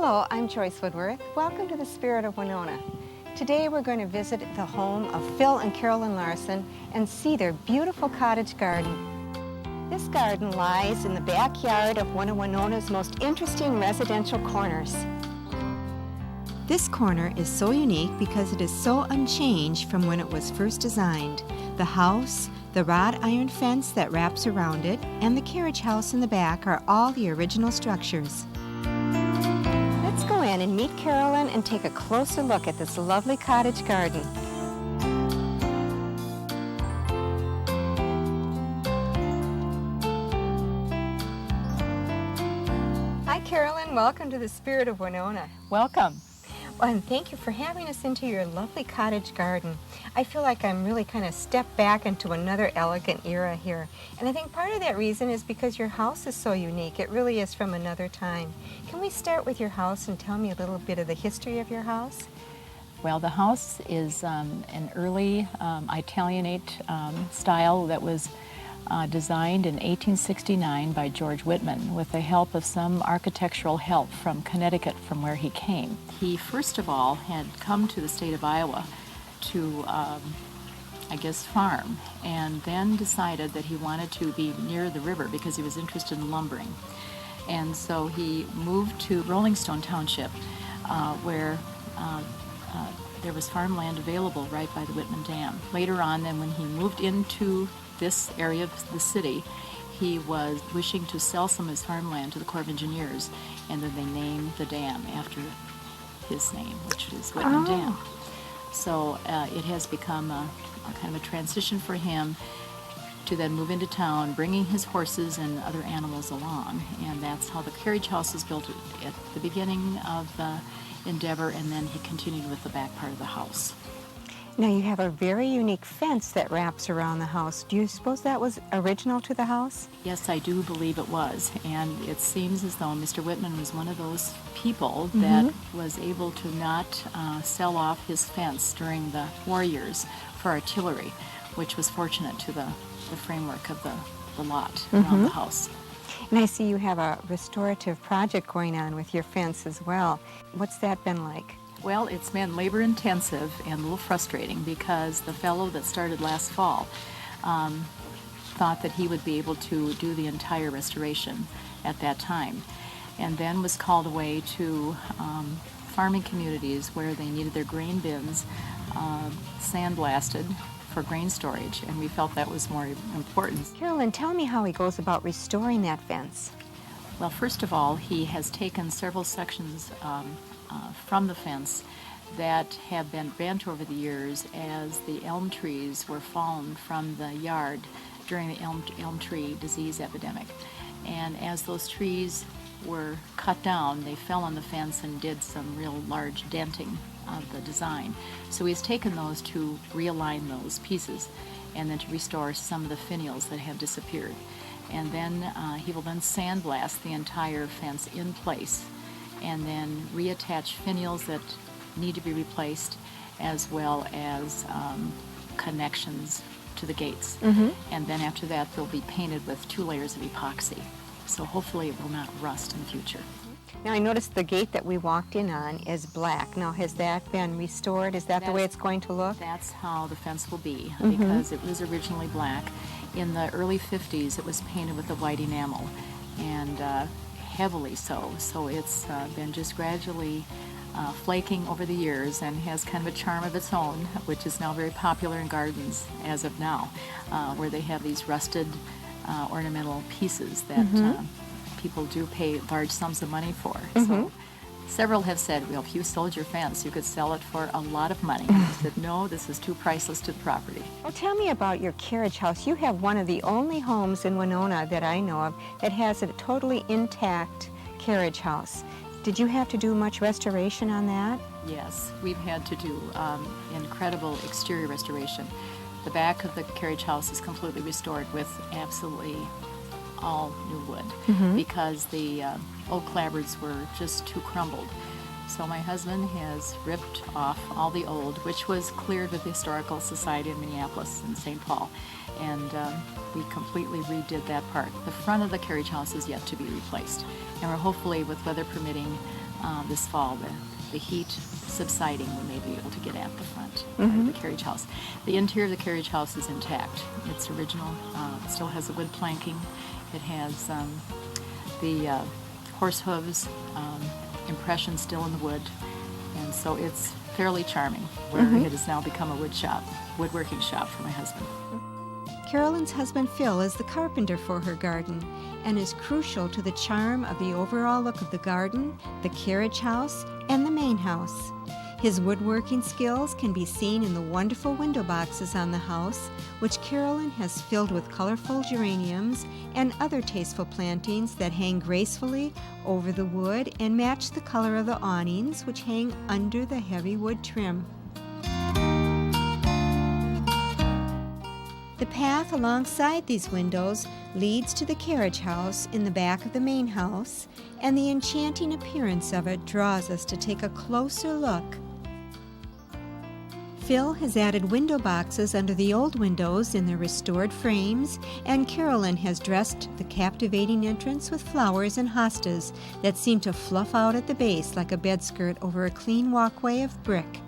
Hello, I'm Joyce Woodworth. Welcome to the Spirit of Winona. Today we're going to visit the home of Phil and Carolyn Larson and see their beautiful cottage garden. This garden lies in the backyard of one of Winona's most interesting residential corners. This corner is so unique because it is so unchanged from when it was first designed. The house, the wrought iron fence that wraps around it, and the carriage house in the back are all the original structures. Let's go in and meet Carolyn and take a closer look at this lovely cottage garden. Hi Carolyn, welcome to the Spirit of Winona. Welcome. Well, and thank you for having us into your lovely cottage garden. I feel like I'm really kind of stepped back into another elegant era here. And I think part of that reason is because your house is so unique. It really is from another time. Can we start with your house and tell me a little bit of the history of your house? Well, the house is an early Italianate style that was designed in 1869 by George Whitman with the help of some architectural help from Connecticut, from where he came. He first of all had come to the state of Iowa to, farm, and then decided that he wanted to be near the river because he was interested in lumbering. And so he moved to Rolling Stone Township, where there was farmland available right by the Whitman Dam. Later on, then, when he moved into this area of the city, he was wishing to sell some of his farmland to the Corps of Engineers, and then they named the dam after his name, which is Whitman Dam. So it has become a kind of a transition for him to then move into town, bringing his horses and other animals along, and that's how the carriage house was built at the beginning of the endeavor, and then he continued with the back part of the house. Now you have a very unique fence that wraps around the house. Do you suppose that was original to the house? Yes, I do believe it was, and it seems as though Mr. Whitman was one of those people that was able to not sell off his fence during the war years for artillery, which was fortunate to the framework of the lot around the house. And I see you have a restorative project going on with your fence as well. What's that been like? Well, it's been labor-intensive and a little frustrating because the fellow that started last fall thought that he would be able to do the entire restoration at that time, and then was called away to farming communities where they needed their grain bins sandblasted for grain storage, and we felt that was more important. Carolyn, tell me how he goes about restoring that fence. Well, first of all, he has taken several sections from the fence that have been bent over the years as the elm trees were fallen from the yard during the elm tree disease epidemic. And as those trees were cut down, they fell on the fence and did some real large denting of the design. So he's taken those to realign those pieces and then to restore some of the finials that have disappeared. And then he will then sandblast the entire fence in place and then reattach finials that need to be replaced, as well as connections to the gates. And then after that, they'll be painted with 2 layers of epoxy. So hopefully it will not rust in the future. Now I noticed the gate that we walked in on is black. Now has that been restored? Is that the way it's going to look? That's how the fence will be, because it was originally black. In the early 50s, it was painted with a white enamel, and heavily so. So it's been just gradually flaking over the years and has kind of a charm of its own, which is now very popular in gardens as of now, where they have these rusted ornamental pieces that people do pay large sums of money for. So several have said, well, if you sold your fence, you could sell it for a lot of money. I said, no, this is too priceless to the property. Well, tell me about your carriage house. You have one of the only homes in Winona that I know of that has a totally intact carriage house. Did you have to do much restoration on that? Yes, we've had to do incredible exterior restoration. The back of the carriage house is completely restored with absolutely all new wood because the oak clapboards were just too crumbled. So my husband has ripped off all the old, which was cleared with the Historical Society of Minneapolis and St. Paul, and we completely redid that part. The front of the carriage house is yet to be replaced, and we're hopefully, with weather permitting, this fall, the heat subsiding, we may be able to get at the front of the carriage house. The interior of the carriage house is intact. It's original. It still has the wood planking. It has the horse hooves impression still in the wood, and so it's fairly charming, where it has now become a woodworking shop for my husband. Carolyn's husband Phil is the carpenter for her garden and is crucial to the charm of the overall look of the garden, the carriage house, and the main house. His woodworking skills can be seen in the wonderful window boxes on the house, which Carolyn has filled with colorful geraniums and other tasteful plantings that hang gracefully over the wood and match the color of the awnings, which hang under the heavy wood trim. The path alongside these windows leads to the carriage house in the back of the main house, and the enchanting appearance of it draws us to take a closer look. Phil has added window boxes under the old windows in their restored frames, and Carolyn has dressed the captivating entrance with flowers and hostas that seem to fluff out at the base like a bedskirt over a clean walkway of brick.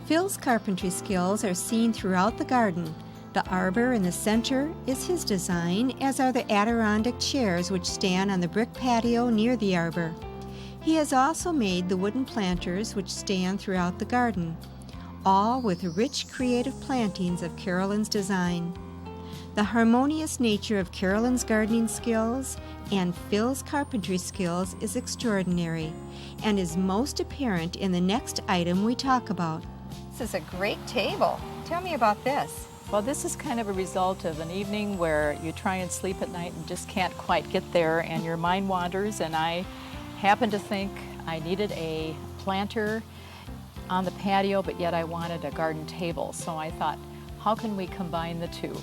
Phil's carpentry skills are seen throughout the garden. The arbor in the center is his design, as are the Adirondack chairs which stand on the brick patio near the arbor. He has also made the wooden planters which stand throughout the garden, all with rich creative plantings of Carolyn's design. The harmonious nature of Carolyn's gardening skills and Phil's carpentry skills is extraordinary and is most apparent in the next item we talk about. This is a great table. Tell me about this. Well, this is kind of a result of an evening where you try and sleep at night and just can't quite get there, and your mind wanders, and I happened to think I needed a planter on the patio, but yet I wanted a garden table. So I thought, how can we combine the two?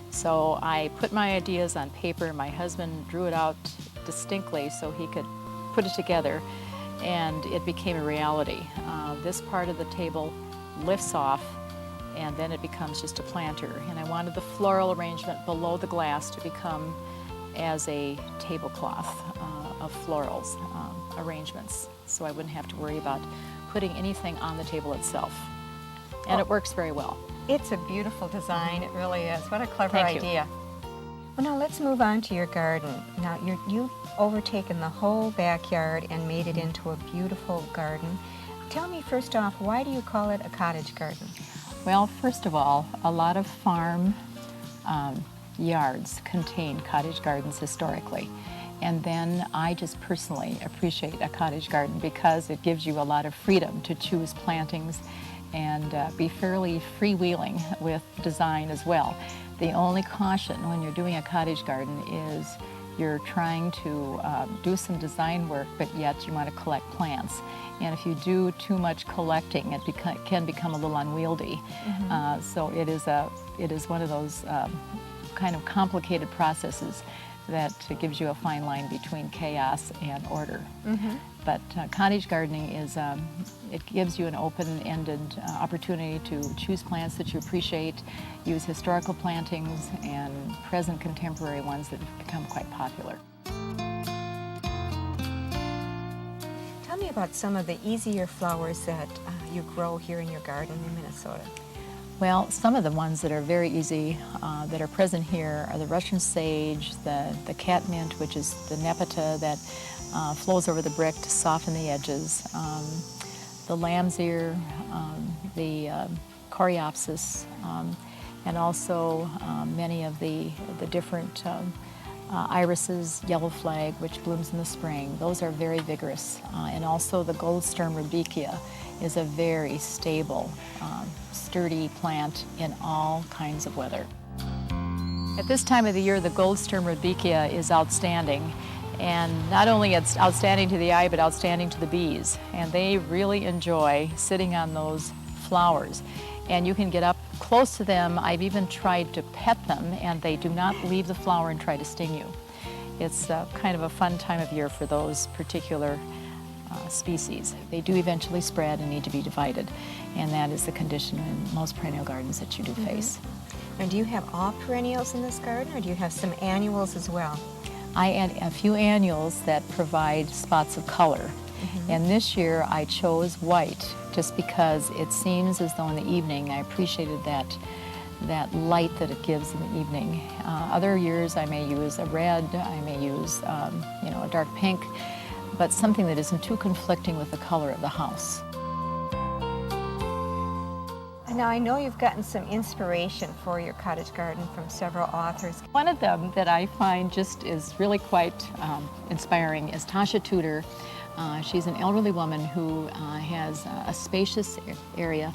So I put my ideas on paper. My husband drew it out distinctly so he could put it together, and it became a reality. This part of the table lifts off, and then it becomes just a planter. And I wanted the floral arrangement below the glass to become as a tablecloth of florals arrangements, so I wouldn't have to worry about putting anything on the table itself. And it works very well. It's a beautiful design, it really is. What a clever Thank idea. Well, now let's move on to your garden. Now you've overtaken the whole backyard and made it into a beautiful garden. Tell me first off, why do you call it a cottage garden? Well, first of all, a lot of farm yards contain cottage gardens historically. And then I just personally appreciate a cottage garden because it gives you a lot of freedom to choose plantings and be fairly freewheeling with design as well. The only caution when you're doing a cottage garden is you're trying to do some design work, but yet you want to collect plants. And if you do too much collecting, it can become a little unwieldy. So it is one of those kind of complicated processes that gives you a fine line between chaos and order. But cottage gardening is, it gives you an open-ended opportunity to choose plants that you appreciate, use historical plantings and present contemporary ones that have become quite popular. Tell me about some of the easier flowers that you grow here in your garden in Minnesota. Well, some of the ones that are very easy that are present here are the Russian sage, the catmint, which is the nepeta that flows over the brick to soften the edges, the lamb's ear, the coreopsis, and also many of the different irises, yellow flag, which blooms in the spring. Those are very vigorous. And also the goldstem rudbeckia is a very stable, sturdy plant in all kinds of weather. At this time of the year, the goldstem rudbeckia is outstanding. And not only it's outstanding to the eye, but outstanding to the bees. And they really enjoy sitting on those flowers. And you can get up close to them. I've even tried to pet them, and they do not leave the flower and try to sting you. It's kind of a fun time of year for those particular species. They do eventually spread and need to be divided, and that is the condition in most perennial gardens that you do face. And do you have all perennials in this garden, or do you have some annuals as well? I add a few annuals that provide spots of color. And this year I chose white just because it seems as though in the evening I appreciated that light that it gives in the evening. Other years I may use a red, I may use a dark pink, but something that isn't too conflicting with the color of the house. Now, I know you've gotten some inspiration for your cottage garden from several authors. One of them that I find just is really quite inspiring is Tasha Tudor. She's an elderly woman who has a spacious area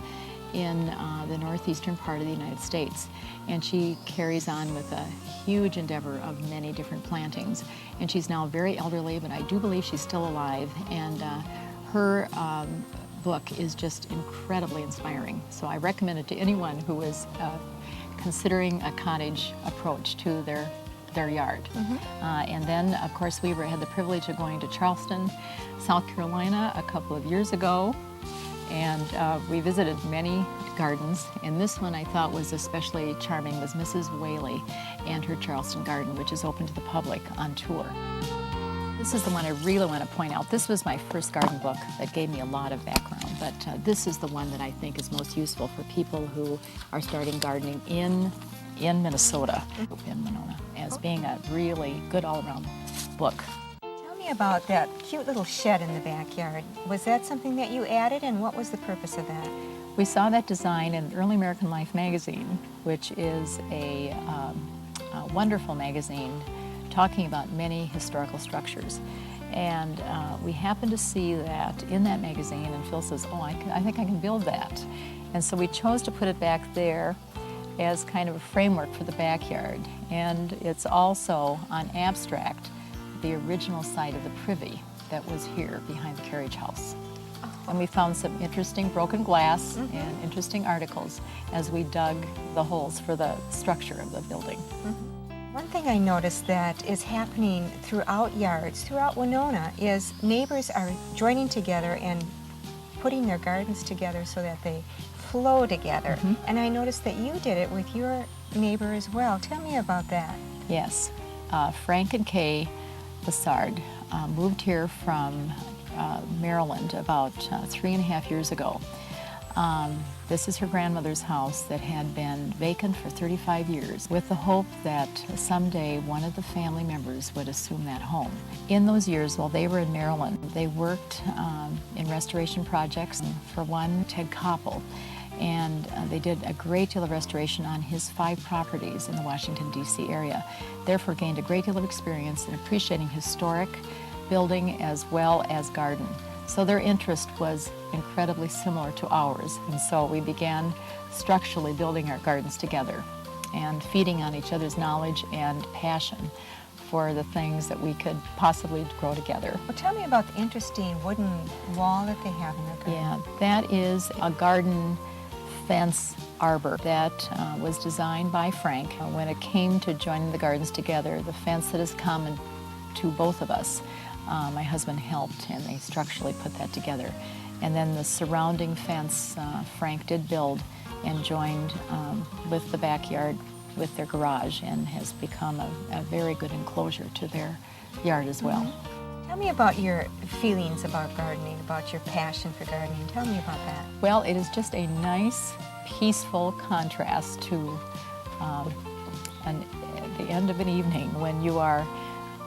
in the northeastern part of the United States, and she carries on with a huge endeavor of many different plantings. And she's now very elderly, but I do believe she's still alive, and her book is just incredibly inspiring. So I recommend it to anyone who is considering a cottage approach to their yard. And then, of course, we had the privilege of going to Charleston, South Carolina a couple of years ago, and we visited many gardens, and this one I thought was especially charming was Mrs. Whaley and her Charleston garden, which is open to the public on tour. This is the one I really want to point out. This was my first garden book that gave me a lot of background, but this is the one that I think is most useful for people who are starting gardening in Minnesota, in Winona, as being a really good all-around book. Tell me about that cute little shed in the backyard. Was that something that you added, and what was the purpose of that? We saw that design in Early American Life magazine, which is a wonderful magazine talking about many historical structures. And we happened to see that in that magazine, and Phil says, oh, I think I can build that. And so we chose to put it back there as kind of a framework for the backyard. And it's also on abstract the original site of the privy that was here behind the carriage house. And we found some interesting broken glass and interesting articles as we dug the holes for the structure of the building. One thing I noticed that is happening throughout yards, throughout Winona, is neighbors are joining together and putting their gardens together so that they flow together. And I noticed that you did it with your neighbor as well. Tell me about that. Yes. Frank and Kay Bassard moved here from Maryland about 3.5 years ago. This is her grandmother's house that had been vacant for 35 years with the hope that someday one of the family members would assume that home. In those years while they were in Maryland, they worked in restoration projects. For one, Ted Koppel, and they did a great deal of restoration on his 5 properties in the Washington, D.C. area. Therefore gained a great deal of experience in appreciating historic building as well as garden. So their interest was incredibly similar to ours, and so we began structurally building our gardens together and feeding on each other's knowledge and passion for the things that we could possibly grow together. Well, tell me about the interesting wooden wall that they have in their garden. Yeah, that is a garden fence arbor that was designed by Frank. When it came to joining the gardens together, the fence that is common to both of us, my husband helped, and they structurally put that together. And then the surrounding fence Frank did build and joined with the backyard with their garage, and has become a very good enclosure to their yard as well. Tell me about your feelings about gardening, about your passion for gardening. Tell me about that. Well, it is just a nice, peaceful contrast to the end of an evening when you are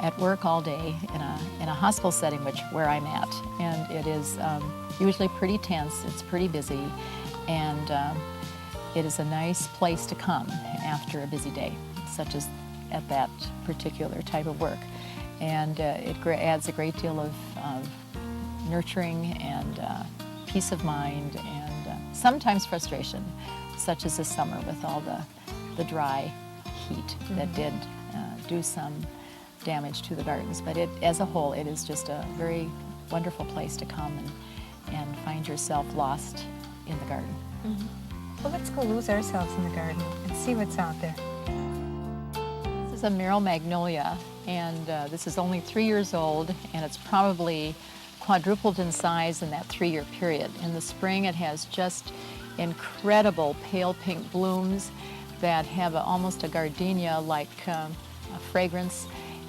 at work all day in a hospital setting, where I'm at, and it is usually pretty tense. It's pretty busy, and it is a nice place to come after a busy day, such as at that particular type of work. And it adds a great deal of nurturing and peace of mind, and sometimes frustration, such as this summer with all the dry heat that did do some damage to the gardens. But as a whole, it is just a very wonderful place to come and find yourself lost in the garden. Well, let's go lose ourselves in the garden and see what's out there. This is a Merrill Magnolia, and this is only 3 years old, and it's probably quadrupled in size in that 3-year period. In the spring, it has just incredible pale pink blooms that have almost a gardenia-like fragrance.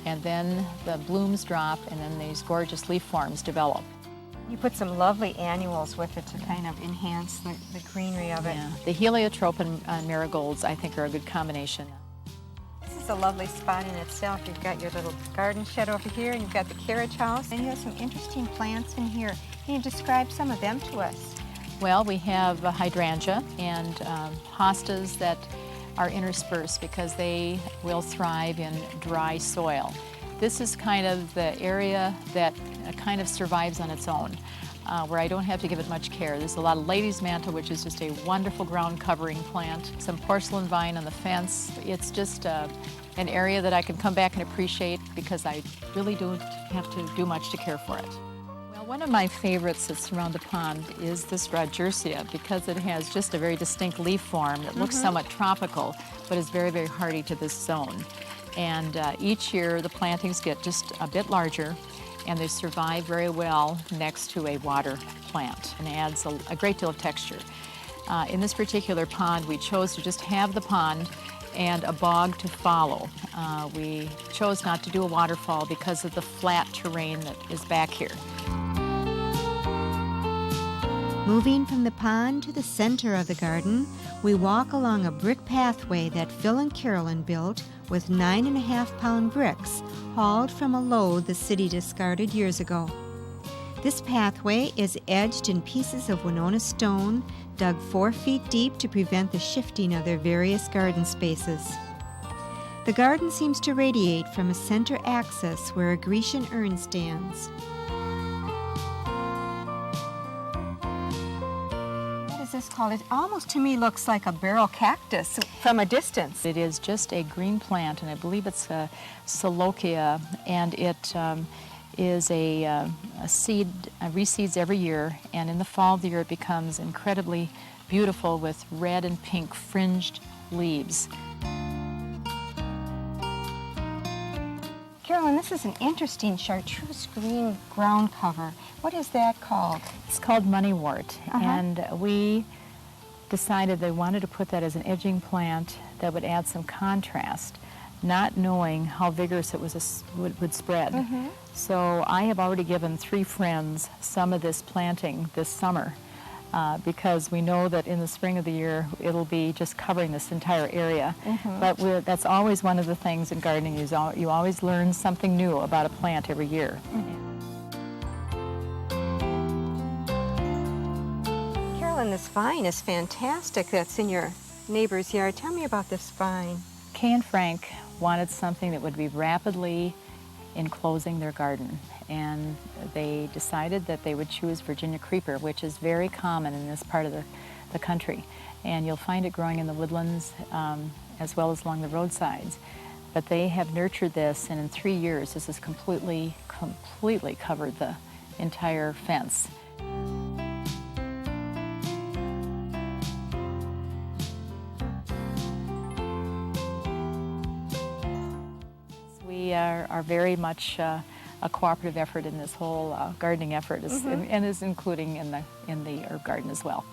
and then the blooms drop, and then these gorgeous leaf forms develop. You put some lovely annuals with it to kind of enhance the greenery of it. Yeah. The heliotrope and marigolds, I think, are a good combination. This is a lovely spot in itself. You've got your little garden shed over here, and you've got the carriage house, and you have some interesting plants in here. Can you describe some of them to us? Well, we have a hydrangea and hostas that are interspersed because they will thrive in dry soil. This is kind of the area that kind of survives on its own, where I don't have to give it much care. There's a lot of lady's mantle, which is just a wonderful ground covering plant, some porcelain vine on the fence. It's just an area that I can come back and appreciate because I really don't have to do much to care for it. Well, one of my favorites that's around the pond is this Rodgersia because it has just a very distinct leaf form that looks somewhat tropical, but is very, very hardy to this zone. And each year the plantings get just a bit larger, and they survive very well next to a water plant and adds a great deal of texture. In this particular pond, we chose to just have the pond and a bog to follow. We chose not to do a waterfall because of the flat terrain that is back here. Moving from the pond to the center of the garden, we walk along a brick pathway that Phil and Carolyn built with 9.5-pound bricks hauled from a load the city discarded years ago. This pathway is edged in pieces of Winona stone, dug 4 feet deep to prevent the shifting of their various garden spaces. The garden seems to radiate from a center axis where a Grecian urn stands. This called? It almost to me looks like a barrel cactus from a distance. It is just a green plant, and I believe it's a celokia, and it is a seed, reseeds every year, and in the fall of the year it becomes incredibly beautiful with red and pink fringed leaves. Carolyn, this is an interesting chartreuse green ground cover. What is that called? It's called moneywort, and we decided they wanted to put that as an edging plant that would add some contrast, not knowing how vigorous it would spread. So I have already given 3 friends some of this planting this summer because we know that in the spring of the year it'll be just covering this entire area. But that's always one of the things in gardening, is you always learn something new about a plant every year. Carolyn, this vine is fantastic that's in your neighbor's yard. Tell me about this vine. Kay and Frank wanted something that would be rapidly enclosing their garden, and they decided that they would choose Virginia creeper, which is very common in this part of the country, and you'll find it growing in the woodlands as well as along the roadsides. But they have nurtured this, and in 3 years this has completely covered the entire fence. We are very much a cooperative effort in this whole gardening effort, and is including in the herb garden as well.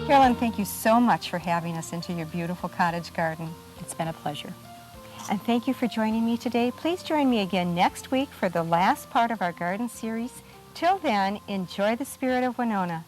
Carolyn, thank you so much for having us into your beautiful cottage garden. It's been a pleasure. And thank you for joining me today. Please join me again next week for the last part of our garden series. Till then, enjoy the Spirit of Winona.